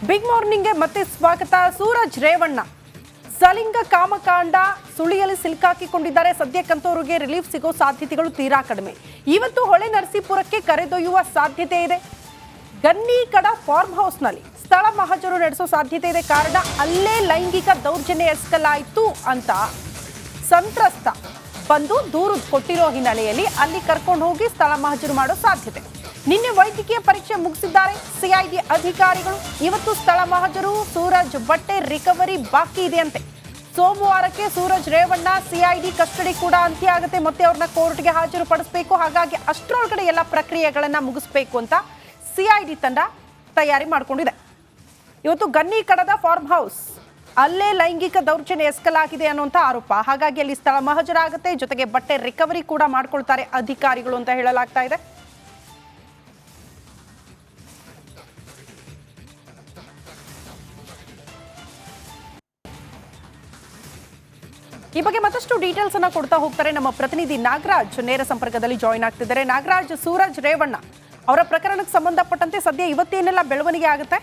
Big ಮಾರ್ನಿಂಗ್ಗೆ ಮತ್ತೆ ಸ್ವಾಗತ. ಸೂರಜ್ ರೇವಣ್ಣ ಸಲಿಂಗ ಕಾಮಕಾಂಡ ಸುಳಿಯಲ್ಲಿ ಸಿಲುಕಾಕಿಕೊಂಡಿದ್ದಾರೆ. ಸದ್ಯಕ್ಕಂತೂ ಅವರಿಗೆ ರಿಲೀಫ್ ಸಿಗೋ ಸಾಧ್ಯತೆಗಳು ತೀರಾ ಕಡಿಮೆ. ಇವತ್ತು ಹೊಳೆ ನರಸೀಪುರಕ್ಕೆ ಕರೆದೊಯ್ಯುವ ಸಾಧ್ಯತೆ ಇದೆ. ಗನ್ನಿಕಡ ಫಾರ್ಮ್ ಹೌಸ್ನಲ್ಲಿ ಸ್ಥಳ ಮಹಜರು ನಡೆಸೋ ಸಾಧ್ಯತೆ ಇದೆ. ಕಾರಣ ಅಲ್ಲೇ ಲೈಂಗಿಕ ದೌರ್ಜನ್ಯ ಎಸ್ಕಲಾಯಿತು ಅಂತ ಸಂತ್ರಸ್ತ ಬಂದು ದೂರು ಕೊಟ್ಟಿರೋ ಹಿನ್ನೆಲೆಯಲ್ಲಿ ಅಲ್ಲಿ ಕರ್ಕೊಂಡು ಹೋಗಿ ಸ್ಥಳ ಮಹಜರು ಮಾಡೋ ಸಾಧ್ಯತೆ. ನಿನ್ನೆ ವೈದ್ಯಕೀಯ ಪರೀಕ್ಷೆ ಮುಗಿಸಿದ್ದಾರೆ ಸಿಐಡಿ ಅಧಿಕಾರಿಗಳು. ಇವತ್ತು ಸ್ಥಳ ಮಹಜರು, ಸೂರಜ್ ಬಟ್ಟೆ ರಿಕವರಿ ಬಾಕಿ ಇದೆಯಂತೆ. ಸೋಮವಾರಕ್ಕೆ ಸೂರಜ್ ರೇವಣ್ಣ ಸಿಐಡಿ ಕಸ್ಟಡಿ ಕೂಡ ಅಂತ್ಯ ಆಗುತ್ತೆ. ಮತ್ತೆ ಅವ್ರನ್ನ ಕೋರ್ಟ್ಗೆ ಹಾಜರು ಪಡಿಸಬೇಕು. ಹಾಗಾಗಿ ಅಷ್ಟರೊಳಗಡೆ ಎಲ್ಲ ಪ್ರಕ್ರಿಯೆಗಳನ್ನ ಮುಗಿಸ್ಬೇಕು ಅಂತ ಸಿಐಡಿ ತಂಡ ತಯಾರಿ ಮಾಡಿಕೊಂಡಿದೆ. ಇವತ್ತು ಗನ್ನಿಕಡದ ಫಾರ್ಮ್ ಹೌಸ್ ಅಲ್ಲೇ ಲೈಂಗಿಕ ದೌರ್ಜನ್ಯ ಎಸ್ಕಲಾಗಿದೆ ಅನ್ನುವಂಥ ಆರೋಪ. ಹಾಗಾಗಿ ಅಲ್ಲಿ ಸ್ಥಳ ಮಹಜರಾಗುತ್ತೆ. ಜೊತೆಗೆ ಬಟ್ಟೆ ರಿಕವರಿ ಕೂಡ ಮಾಡ್ಕೊಳ್ತಾರೆ ಅಧಿಕಾರಿಗಳು ಅಂತ ಹೇಳಲಾಗ್ತಾ ಇದೆ. ಈ ಬಗ್ಗೆ ಮತ್ತಷ್ಟು ಡೀಟೇಲ್ಸ್ ಅನ್ನ ಕೊಡ್ತಾ ಹೋಗ್ತಾರೆ ನಮ್ಮ ಪ್ರತಿನಿಧಿ ನಾಗರಾಜ್. ನೇರ ಸಂಪರ್ಕದಲ್ಲಿ ಜಾಯಿನ್ ಆಗ್ತಿದ್ದಾರೆ. ನಾಗರಾಜ್, ಸೂರಜ್ ರೇವಣ್ಣ ಅವರ ಪ್ರಕರಣಕ್ಕೆ ಸಂಬಂಧಪಟ್ಟಂತೆ ಸದ್ಯ ಇವತ್ತೇನೆಲ್ಲ ಬೆಳವಣಿಗೆ ಆಗುತ್ತೆ?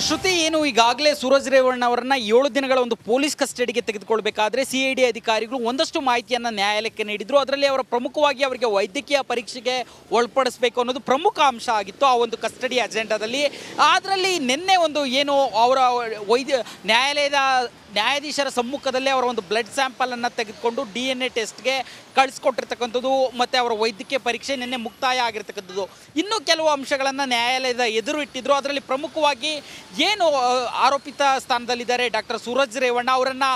ಶ್ರುತಿ, ಏನು ಈಗಾಗಲೇ ಸೂರಜ್ ರೇವಣ್ಣ ಅವರನ್ನ 7 ದಿನಗಳ ಒಂದು ಪೊಲೀಸ್ ಕಸ್ಟಡಿಗೆ ತೆಗೆದುಕೊಳ್ಬೇಕಾದ್ರೆ ಸಿಐಡಿ ಅಧಿಕಾರಿಗಳು ಒಂದಷ್ಟು ಮಾಹಿತಿಯನ್ನು ನ್ಯಾಯಾಲಯಕ್ಕೆ ನೀಡಿದ್ರು. ಅದರಲ್ಲಿ ಅವರ ಪ್ರಮುಖವಾಗಿ ಅವರಿಗೆ ವೈದ್ಯಕೀಯ ಪರೀಕ್ಷೆಗೆ ಒಳಪಡಿಸಬೇಕು ಅನ್ನೋದು ಪ್ರಮುಖ ಅಂಶ ಆಗಿತ್ತು ಆ ಒಂದು ಕಸ್ಟಡಿ ಅಜೆಂಡಾದಲ್ಲಿ. ಅದರಲ್ಲಿ ನಿನ್ನೆ ಒಂದು ಏನು ಅವರ ನ್ಯಾಯಾಧೀಶರ ಸಮ್ಮುಖದಲ್ಲೇ ಅವರ ಒಂದು ಬ್ಲಡ್ ಸ್ಯಾಂಪಲನ್ನು ತೆಗೆದುಕೊಂಡು DNA ಟೆಸ್ಟ್ಗೆ ಕಳಿಸ್ಕೊಟ್ಟಿರ್ತಕ್ಕಂಥದ್ದು ಮತ್ತು ಅವರ ವೈದ್ಯಕೀಯ ಪರೀಕ್ಷೆ ನಿನ್ನೆ ಮುಕ್ತಾಯ ಆಗಿರ್ತಕ್ಕಂಥದ್ದು. ಇನ್ನೂ ಕೆಲವು ಅಂಶಗಳನ್ನು ನ್ಯಾಯಾಲಯದ ಎದುರು ಇಟ್ಟಿದ್ರು. ಅದರಲ್ಲಿ ಪ್ರಮುಖವಾಗಿ ಏನು ಆರೋಪಿತ ಸ್ಥಾನದಲ್ಲಿದ್ದಾರೆ ಡಾಕ್ಟರ್ ಸೂರಜ್ ರೇವಣ್ಣ ಅವರನ್ನು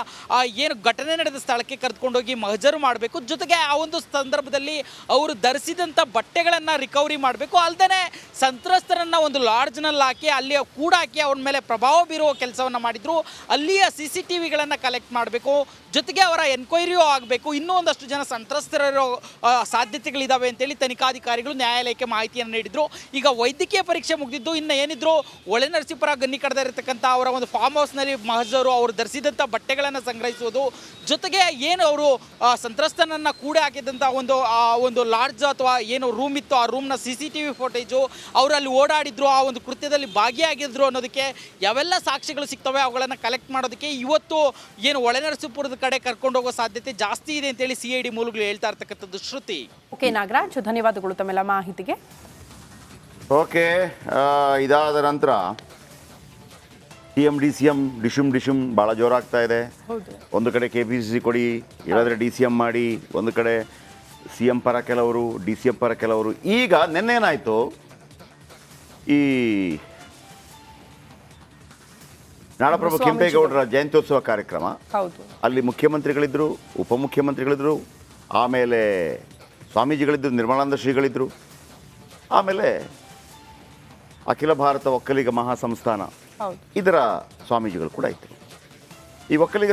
ಏನು ಘಟನೆ ನಡೆದ ಸ್ಥಳಕ್ಕೆ ಕರೆದುಕೊಂಡೋಗಿ ಮಹಜರು ಮಾಡಬೇಕು. ಜೊತೆಗೆ ಆ ಒಂದು ಸಂದರ್ಭದಲ್ಲಿ ಅವರು ಧರಿಸಿದಂಥ ಬಟ್ಟೆಗಳನ್ನು ರಿಕವರಿ ಮಾಡಬೇಕು. ಅಲ್ಲದೆ ಸಂತ್ರಸ್ತರನ್ನು ಒಂದು ಲಾಡ್ಜ್ನಲ್ಲಿ ಹಾಕಿ ಅಲ್ಲಿ ಕೂಡಾಕಿ ಅವ್ರ ಮೇಲೆ ಪ್ರಭಾವ ಬೀರುವ ಕೆಲಸವನ್ನು ಮಾಡಿದ್ರು. ಅಲ್ಲಿಯ CCTVಗಳನ್ನು ಕಲೆಕ್ಟ್ ಮಾಡಬೇಕು. ಜೊತೆಗೆ ಅವರ ಎನ್ಕ್ವೈರಿಯೂ ಆಗಬೇಕು. ಇನ್ನೂ ಒಂದಷ್ಟು ಜನ ಸಂತ್ರಸ್ತರಿರೋ ಸಾಧ್ಯತೆಗಳಿದ್ದಾವೆ ಅಂತೇಳಿ ತನಿಖಾಧಿಕಾರಿಗಳು ನ್ಯಾಯಾಲಯಕ್ಕೆ ಮಾಹಿತಿಯನ್ನು ನೀಡಿದರು. ಈಗ ವೈದ್ಯಕೀಯ ಪರೀಕ್ಷೆ ಮುಗಿದಿದ್ದು, ಇನ್ನು ಏನಿದ್ರು ಹೊಳೆ ನರಸೀಪುರ ಗನ್ನಿಕಡದ ಇರತಕ್ಕಂಥ ಅವರ ಒಂದು ಫಾರ್ಮ್ ಹೌಸ್ನಲ್ಲಿ ಮಹಜರು, ಅವರು ಧರಿಸಿದಂಥ ಬಟ್ಟೆಗಳನ್ನು ಸಂಗ್ರಹಿಸುವುದು, ಜೊತೆಗೆ ಏನು ಅವರು ಸಂತ್ರಸ್ತನನ್ನು ಕೂಡೆ ಹಾಕಿದಂಥ ಒಂದು ಲಾಡ್ಜ್ ಅಥವಾ ಏನು ರೂಮ್ ಇತ್ತು ಆ ರೂಮ್ನ CCTV ಫೋಟೇಜು, ಅವರಲ್ಲಿ ಓಡಾಡಿದ್ರು, ಆ ಒಂದು ಕೃತ್ಯದಲ್ಲಿ ಭಾಗಿಯಾಗಿದ್ರು ಅನ್ನೋದಕ್ಕೆ ಯಾವೆಲ್ಲ ಸಾಕ್ಷಿಗಳು ಸಿಗ್ತವೆ ಅವುಗಳನ್ನು ಕಲೆಕ್ಟ್ ಮಾಡೋದಕ್ಕೆ ಇವತ್ತು ಏನು ಹೊಳೆ ನರಸೀಪುರದ ಕಡೆ ಕರ್ಕೊಂಡು ಹೋಗೋ ಸಾಧ್ಯತೆ ಜಾಸ್ತಿ ಇದೆ ಅಂತೇಳಿ ಸಿಐಡಿ ಮೂಲಗಳು ಹೇಳ್ತಾ ಇರ್ತಕ್ಕಂಥದ್ದು. ಶ್ರುತಿ. ಓಕೆ ನಾಗರಾಜ್, ಧನ್ಯವಾದಗಳು ತಮ್ಮೆಲ್ಲ ಮಾಹಿತಿಗೆ. ಓಕೆ, ಇದಾದ ನಂತರ DCM ಡಿಶುಮ್ ಭಾಳ ಜೋರಾಗ್ತಾ ಇದೆ. ಒಂದು ಕಡೆ KPCC ಕೊಡಿ, ಇಲ್ಲಾಂದರೆ DCM ಮಾಡಿ, ಒಂದು ಕಡೆ CM ಪರ ಕೆಲವರು, DCM ಪರ ಕೆಲವರು. ಈಗ ನಿನ್ನೇನಾಯಿತು, ಈ ನಾಡಪ್ರಭು ಕೆಂಪೇಗೌಡರ ಜಯಂತ್ಯೋತ್ಸವ ಕಾರ್ಯಕ್ರಮ, ಅಲ್ಲಿ ಮುಖ್ಯಮಂತ್ರಿಗಳಿದ್ದರು, ಉಪಮುಖ್ಯಮಂತ್ರಿಗಳಿದ್ದರು, ಆಮೇಲೆ ಸ್ವಾಮೀಜಿಗಳಿದ್ದರು, ನಿರ್ಮಲಾನಂದ ಶ್ರೀಗಳಿದ್ದರು, ಆಮೇಲೆ ಅಖಿಲ ಭಾರತ ಒಕ್ಕಲಿಗ ಮಹಾಸಂಸ್ಥಾನ ಇದರ ಸ್ವಾಮೀಜಿಗಳು ಕೂಡ ಇದ್ದರು. ಈ ಒಕ್ಕಲಿಗ